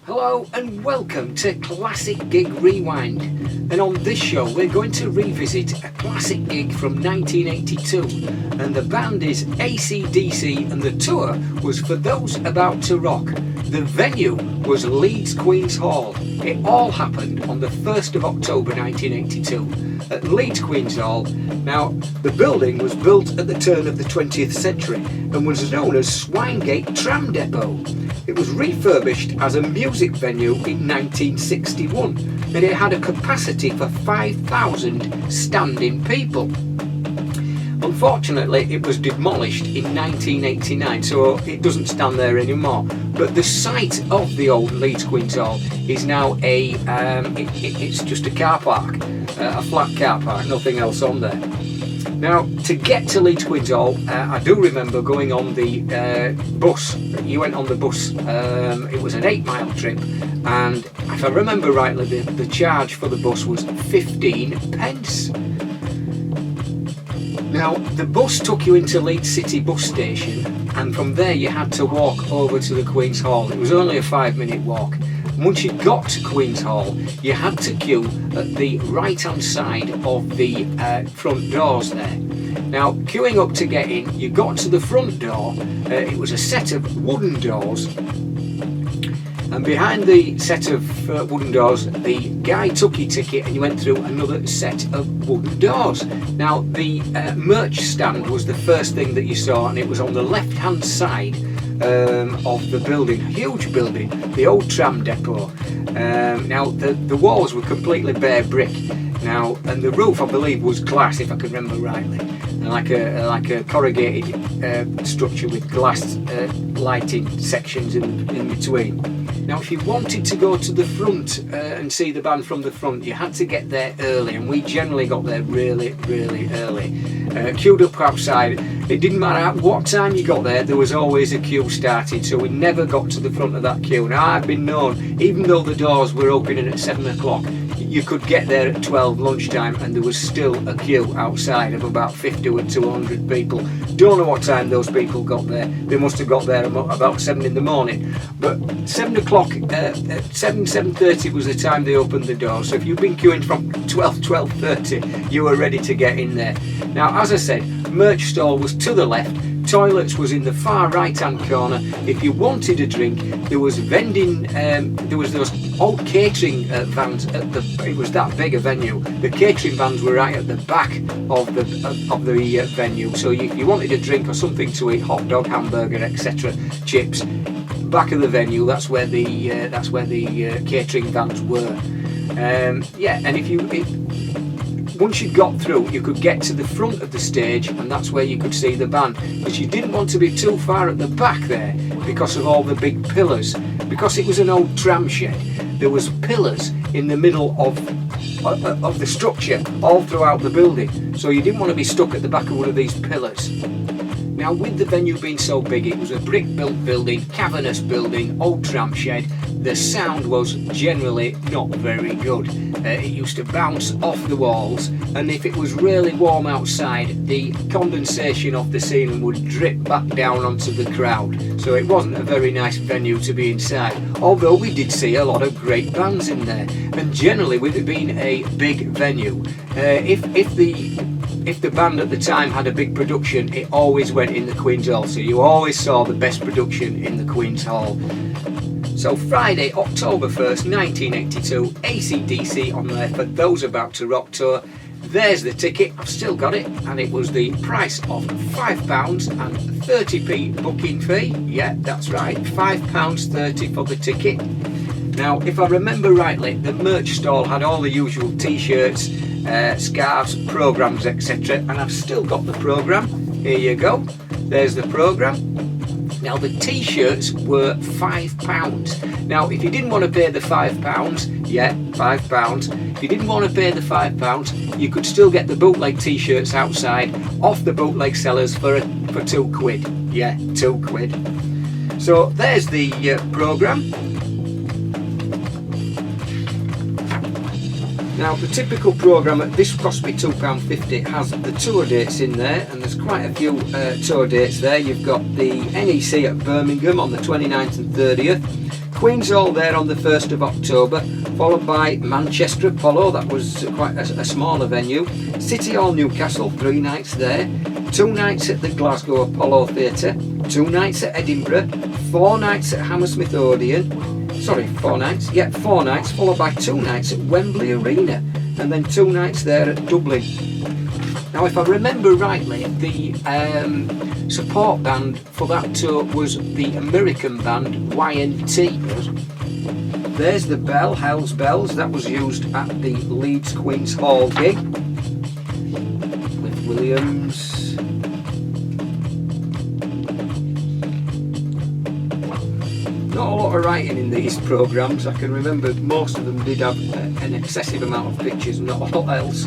Hello and welcome to Classic Gig Rewind, and on this show we're going to revisit a classic gig from 1982, and the band is AC/DC and the tour was For Those About to Rock. The venue was Leeds Queens Hall. It all happened on the 1st of October 1982 at Leeds Queens Hall. Now, the building was built at the turn of the 20th century and was known as Swinegate Tram Depot. It was refurbished as a music venue in 1961 and it had a capacity for 5,000 standing people. Unfortunately, it was demolished in 1989, so it doesn't stand there anymore. But the site of the old Leeds Queens Hall is now it's just a car park, a flat car park, nothing else on there. Now, to get to Leeds Queens Hall, I do remember going on the bus. You went on the bus. It was an 8-mile trip, and if I remember rightly, the charge for the bus was 15 pence. Now, the bus took you into Leeds City bus station, and from there you had to walk over to the Queen's Hall. It was only a 5-minute walk. Once you got to Queen's Hall, you had to queue at the right-hand side of the front doors there. Now, queuing up to get in, you got to the front door. It was a set of wooden doors. And behind the set of wooden doors, the guy took your ticket and you went through another set of wooden doors. Now, the merch stand was the first thing that you saw, and it was on the left-hand side of the building, a huge building, the old tram depot. Now, the walls were completely bare brick. Now, and the roof, I believe, was glass, if I can remember rightly, and like a corrugated structure with glass lighting sections in between. Now, if you wanted to go to the front and see the band from the front, you had to get there early, and we generally got there really, really early. Queued up outside. It didn't matter what time you got there was always a queue started, so we never got to the front of that queue. Now, I've been known, even though the doors were opening at 7 o'clock, you could get there at 12 lunchtime and there was still a queue outside of about 50 or 200 people. Don't know what time those people got there. They must have got there about 7 in the morning. But 7 o'clock, 7:30 was the time they opened the door. So if you've been queuing from 12:30, you were ready to get in there. Now, as I said, merch stall was to the left. Toilets was in the far right hand corner. If you wanted a drink, there was vending, there was those old catering vans at it was that big a venue. The catering vans were right at the back of the venue, so if you wanted a drink or something to eat, hot dog, hamburger, etc., chips, back of the venue, that's where the catering vans were. And once you got through, you could get to the front of the stage, and that's where you could see the band. But you didn't want to be too far at the back there because of all the big pillars. Because it was an old tram shed, there was pillars in the middle of the structure all throughout the building. So you didn't want to be stuck at the back of one of these pillars. Now, with the venue being so big, it was a brick-built building, cavernous building, old tram shed. The sound was generally not very good. It used to bounce off the walls, and if it was really warm outside, the condensation off the ceiling would drip back down onto the crowd. So it wasn't a very nice venue to be inside, although we did see a lot of great bands in there. And generally, with it being a big venue, if the band at the time had a big production, it always went in the Queen's Hall, so you always saw the best production in the Queen's Hall. So Friday, October 1st, 1982, AC/DC on there For Those About to Rock tour. There's the ticket, I've still got it, and it was the price of £5 and 30p booking fee. Yeah, that's right, £5.30 for the ticket. Now, if I remember rightly, the merch stall had all the usual t-shirts, scarves, programmes, etc. And I've still got the programme. Here you go. There's the programme. Now, the t-shirts were £5. Now, if you didn't want to pay the £5, yeah, £5. If you didn't want to pay the £5, you could still get the bootleg t-shirts outside off the bootleg sellers for £2. Yeah, £2. So there's the programme. Now, the typical programme, this cost me £2.50, has the tour dates in there, and there's quite a few tour dates there. You've got the NEC at Birmingham on the 29th and 30th, Queens Hall there on the 1st of October, followed by Manchester Apollo, that was quite a smaller venue. City Hall Newcastle, 3 nights there. 2 nights at the Glasgow Apollo Theatre. 2 nights at Edinburgh. 4 nights at Hammersmith Odeon. Sorry, 4 nights. Yeah, 4 nights, followed by 2 nights at Wembley Arena. And then 2 nights there at Dublin. Now, if I remember rightly, the support band for that tour was the American band Y&T. There's the bell, Hell's Bells, that was used at the Leeds Queens Hall gig. With Williams. Not a lot of writing in these programmes. I can remember most of them did have an excessive amount of pictures, not a lot else.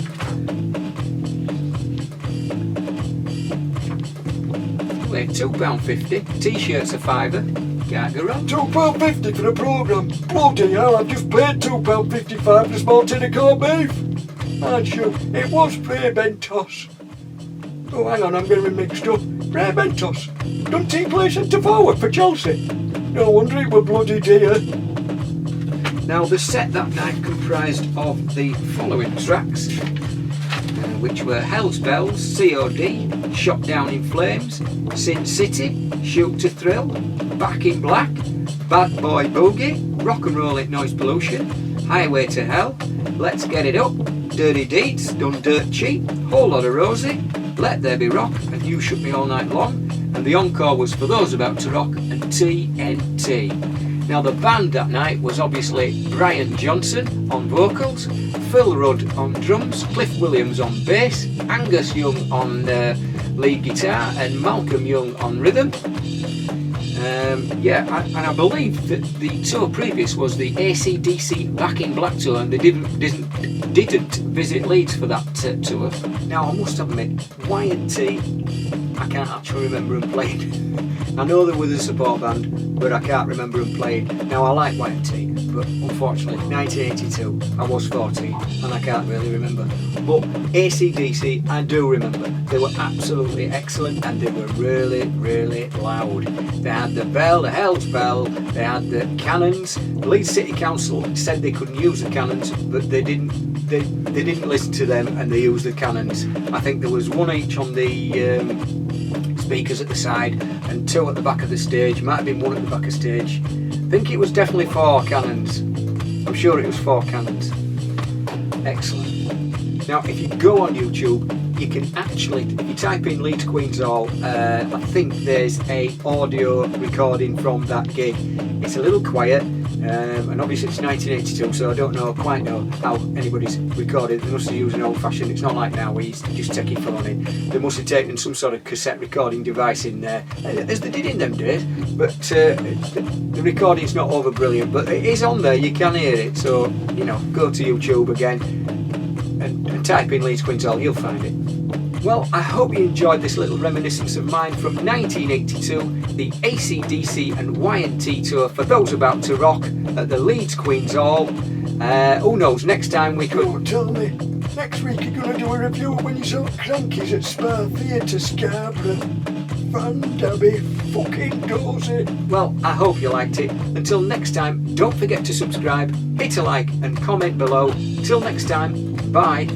£2.50. T-shirts a £5. Can't go wrong. £2.50 for a programme. Bloody hell, I've just paid £2.55 for a small tin of corned beef. And sure, it was Ray Bentos. Oh, hang on, I'm getting mixed up. Ray Bentos. Doesn't he play centre forward for Chelsea? No wonder it were bloody dear. Now, the set that night comprised of the following tracks, which were Hell's Bells, COD, Shot Down in Flames, Sin City, Shoot to Thrill, Back in Black, Bad Boy Boogie, Rock and Roll It Noise Pollution, Highway to Hell, Let's Get It Up, Dirty Deeds, Done Dirt Cheap, Whole Lot of Rosie, Let There Be Rock, and You Shook Me All Night Long, and the encore was For Those About to Rock and TNT. Now, the band that night was obviously Brian Johnson on vocals, Phil Rudd on drums, Cliff Williams on bass, Angus Young on lead guitar, and Malcolm Young on rhythm. And I believe that the tour previous was the AC/DC Back in Black tour, and they didn't visit Leeds for that tour. Now, I must admit, Y&T, I can't actually remember them playing. I know they were the support band, but I can't remember them playing. Now, I like Y&T, but unfortunately, 1982, I was 14, and I can't really remember. But AC/DC, I do remember. They were absolutely excellent, and they were really, really loud. They had the bell, the Hell's Bell, they had the cannons. The Leeds City Council said they couldn't use the cannons, but they didn't listen to them, and they used the cannons. I think there was 1 each on the speakers at the side and 2 at the back of the stage. Might have been 1 at the back of stage. I think it was definitely 4 cannons. I'm sure it was 4 cannons. Excellent. Now, if you go on YouTube, you can actually, if you type in Leeds Queens Hall, I think there's a audio recording from that gig. It's a little quiet, and obviously it's 1982, so I don't quite know how anybody's recorded. They must have used an old-fashioned. It's not like now where you just take your phone in. They must have taken some sort of cassette recording device in there, as they did in them days. But the recording's not over brilliant, but it is on there. You can hear it. So go to YouTube again and type in Leeds Queens Hall. You'll find it. Well, I hope you enjoyed this little reminiscence of mine from 1982, the AC/DC and Y&T tour For Those About to Rock at the Leeds Queens Hall. Who knows, next time we could... Don't tell me. Next week you're going to do a review when you saw Crankies at Spa Theatre, Scarborough. Van fucking dozy. Well, I hope you liked it. Until next time, don't forget to subscribe, hit a like and comment below. Till next time, bye.